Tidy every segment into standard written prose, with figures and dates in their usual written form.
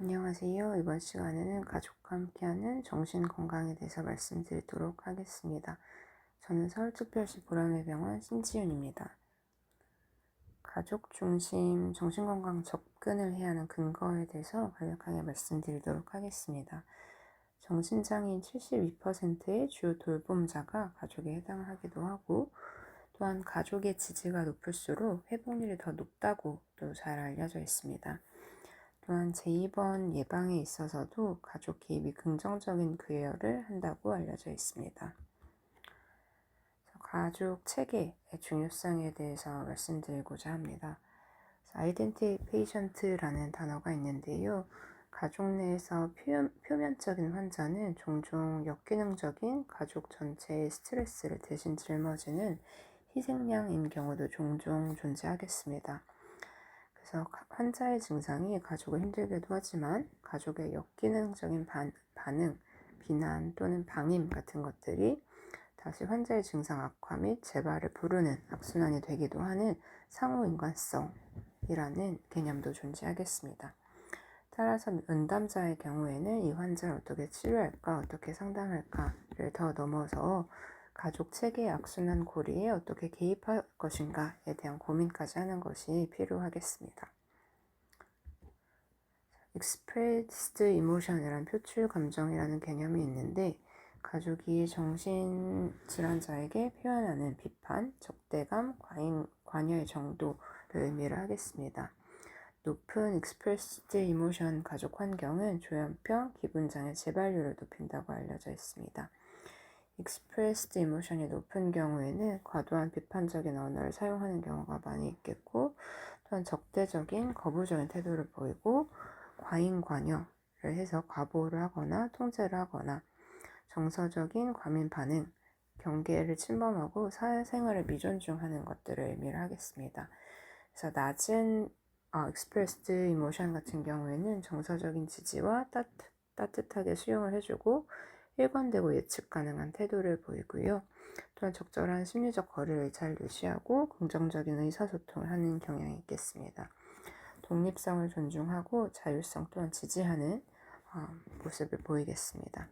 안녕하세요. 이번 시간에는 가족과 함께하는 정신건강에 대해서 말씀드리도록 하겠습니다. 저는 서울특별시 보람의 병원 신지윤입니다. 가족 중심 정신건강 접근을 해야 하는 근거에 대해서 간략하게 말씀드리도록 하겠습니다. 정신장애인 72%의 주요 돌봄자가 가족에 해당하기도 하고, 또한 가족의 지지가 높을수록 회복률이 더 높다고 또 잘 알려져 있습니다. 또한 재입원 예방에 있어서도 가족 개입이 긍정적인 기여를 한다고 알려져 있습니다. 가족 체계의 중요성에 대해서 말씀드리고자 합니다. 아이덴티 페이션트라는 단어가 있는데요. 가족 내에서 표면적인 환자는 종종 역기능적인 가족 전체의 스트레스를 대신 짊어지는 희생양인 경우도 종종 존재하겠습니다. 그래서 환자의 증상이 가족을 힘들게도 하지만 가족의 역기능적인 반응, 비난 또는 방임 같은 것들이 다시 환자의 증상 악화 및 재발을 부르는 악순환이 되기도 하는 상호인과성이라는 개념도 존재하겠습니다. 따라서 면담자의 경우에는 이 환자를 어떻게 치료할까, 어떻게 상담할까를 더 넘어서 가족 체계의 악순환 고리에 어떻게 개입할 것인가에 대한 고민까지 하는 것이 필요하겠습니다. Expressed Emotion이란 표출 감정이라는 개념이 있는데, 가족이 정신질환자에게 표현하는 비판, 적대감, 관여의 정도를 의미를 하겠습니다. 높은 Expressed Emotion 가족 환경은 조현병, 기분장애 재발률을 높인다고 알려져 있습니다. Expressed Emotion이 높은 경우에는 과도한 비판적인 언어를 사용하는 경우가 많이 있겠고, 또한 적대적인 거부적인 태도를 보이고 과잉 관여를 해서 과보호를 하거나 통제를 하거나 정서적인 과민 반응, 경계를 침범하고 사회생활을 미존중하는 것들을 의미를 하겠습니다. 그래서 낮은 expressed emotion 같은 경우에는 정서적인 지지와 따뜻하게 수용을 해주고 일관되고 예측 가능한 태도를 보이고요. 또한 적절한 심리적 거리를 잘 유지하고 긍정적인 의사소통을 하는 경향이 있겠습니다. 독립성을 존중하고 자율성 또한 지지하는 모습을 보이겠습니다.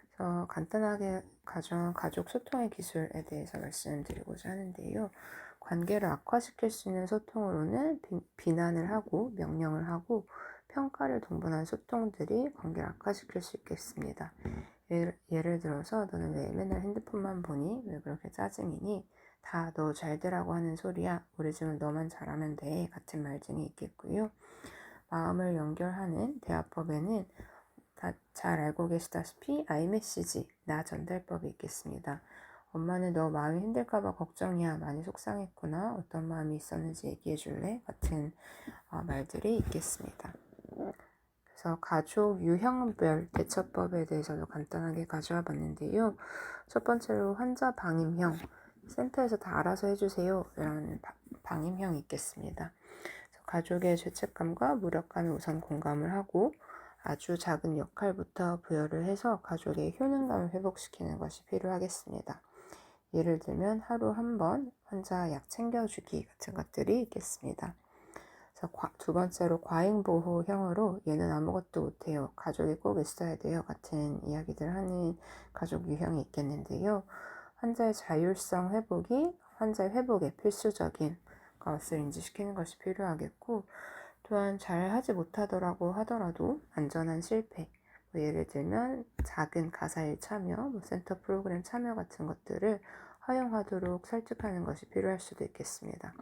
그래서 간단하게 가족 소통의 기술에 대해서 말씀드리고자 하는데요. 관계를 악화시킬 수 있는 소통으로는 비난을 하고 명령을 하고 평가를 동반한 소통들이 관계를 악화시킬 수 있겠습니다. 예를 들어서 너는 왜 맨날 핸드폰만 보니? 왜 그렇게 짜증이니? 다 너 잘되라고 하는 소리야. 우리 집은 너만 잘하면 돼. 같은 말 등이 있겠고요. 마음을 연결하는 대화법에는 다 잘 알고 계시다시피 아이메시지, 나 전달법이 있겠습니다. 엄마는 너 마음이 힘들까봐 걱정이야. 많이 속상했구나. 어떤 마음이 있었는지 얘기해줄래? 같은 말들이 있겠습니다. 그래서 가족 유형별 대처법에 대해서도 간단하게 가져와 봤는데요. 첫 번째로 환자 방임형, 센터에서 다 알아서 해주세요. 이런 방임형이 있겠습니다. 가족의 죄책감과 무력감에 우선 공감을 하고 아주 작은 역할부터 부여를 해서 가족의 효능감을 회복시키는 것이 필요하겠습니다. 예를 들면 하루 한 번 환자 약 챙겨주기 같은 것들이 있겠습니다. 두 번째로 과잉보호형으로 얘는 아무것도 못해요. 가족이 꼭 있어야 돼요. 같은 이야기들 하는 가족 유형이 있겠는데요. 환자의 자율성 회복이 환자의 회복에 필수적인 것을 인지시키는 것이 필요하겠고, 또한 잘 하지 못하더라고 하더라도 안전한 실패, 예를 들면 작은 가사일 참여, 센터 프로그램 참여 같은 것들을 허용하도록 설득하는 것이 필요할 수도 있겠습니다.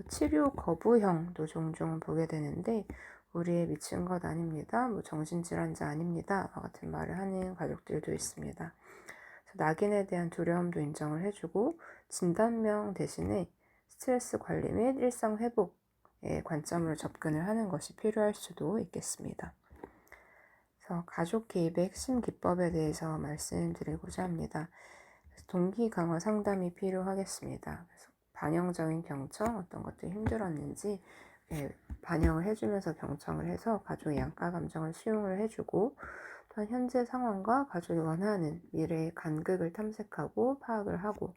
치료 거부형도 종종 보게 되는데, 우리에 미친 것 아닙니다. 정신질환자 아닙니다. 같은 말을 하는 가족들도 있습니다. 낙인에 대한 두려움도 인정을 해주고 진단명 대신에 스트레스 관리 및 일상 회복의 관점으로 접근을 하는 것이 필요할 수도 있겠습니다. 그래서 가족 개입의 핵심 기법에 대해서 말씀드리고자 합니다. 동기 강화 상담이 필요하겠습니다. 그래서 반영적인 경청, 어떤 것들이 힘들었는지 반영을 해주면서 경청을 해서 가족의 양가 감정을 수용을 해주고, 또한 현재 상황과 가족이 원하는 미래의 간극을 탐색하고 파악을 하고,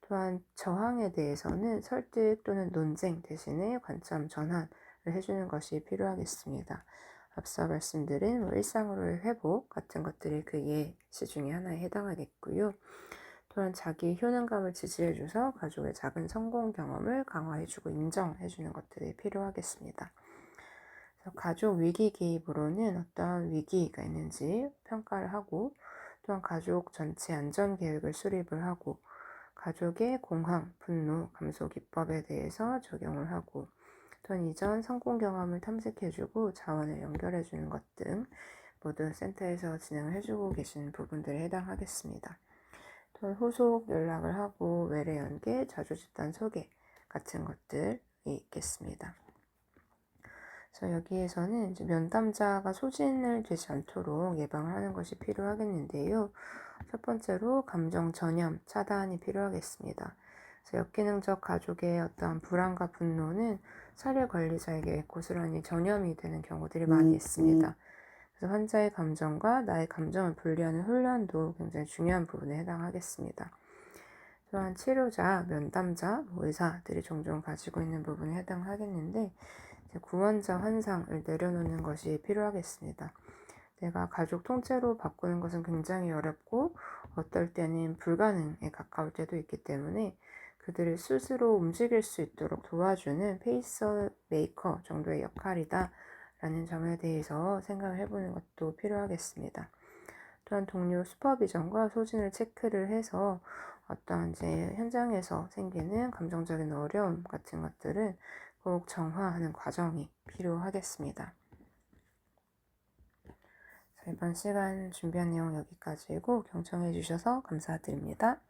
또한 저항에 대해서는 설득 또는 논쟁 대신에 관점 전환, 해주는 것이 필요하겠습니다. 앞서 말씀드린 일상으로의 회복 같은 것들이 그 예시 중에 하나에 해당하겠고요. 또한 자기 효능감을 지지해줘서 가족의 작은 성공 경험을 강화해주고 인정해주는 것들이 필요하겠습니다. 가족 위기 기입으로는 어떤 위기가 있는지 평가를 하고, 또한 가족 전체 안전 계획을 수립을 하고, 가족의 공황, 분노, 감소 기법에 대해서 적용을 하고, 또한 이전 성공 경험을 탐색해주고 자원을 연결해주는 것 등 모든 센터에서 진행을 해주고 계시는 부분들에 해당하겠습니다. 또한 후속 연락을 하고 외래 연계, 자주 집단 소개 같은 것들이 있겠습니다. 그래서 여기에서는 이제 면담자가 소진을 되지 않도록 예방을 하는 것이 필요하겠는데요. 첫 번째로 감정 전염 차단이 필요하겠습니다. 그래서 역기능적 가족의 어떠한 불안과 분노는 사례 관리자에게 고스란히 전염이 되는 경우들이 많이 있습니다. 그래서 환자의 감정과 나의 감정을 분리하는 훈련도 굉장히 중요한 부분에 해당하겠습니다. 또한 치료자, 면담자, 의사들이 종종 가지고 있는 부분에 해당하겠는데, 구원자 환상을 내려놓는 것이 필요하겠습니다. 내가 가족 통째로 바꾸는 것은 굉장히 어렵고 어떨 때는 불가능에 가까울 때도 있기 때문에 그들을 스스로 움직일 수 있도록 도와주는 페이스메이커 정도의 역할이다 라는 점에 대해서 생각을 해보는 것도 필요하겠습니다. 또한 동료 슈퍼비전과 소진을 체크를 해서 어떤 이제 현장에서 생기는 감정적인 어려움 같은 것들은 꼭 정화하는 과정이 필요하겠습니다. 이번 시간 준비한 내용 여기까지고 경청해 주셔서 감사드립니다.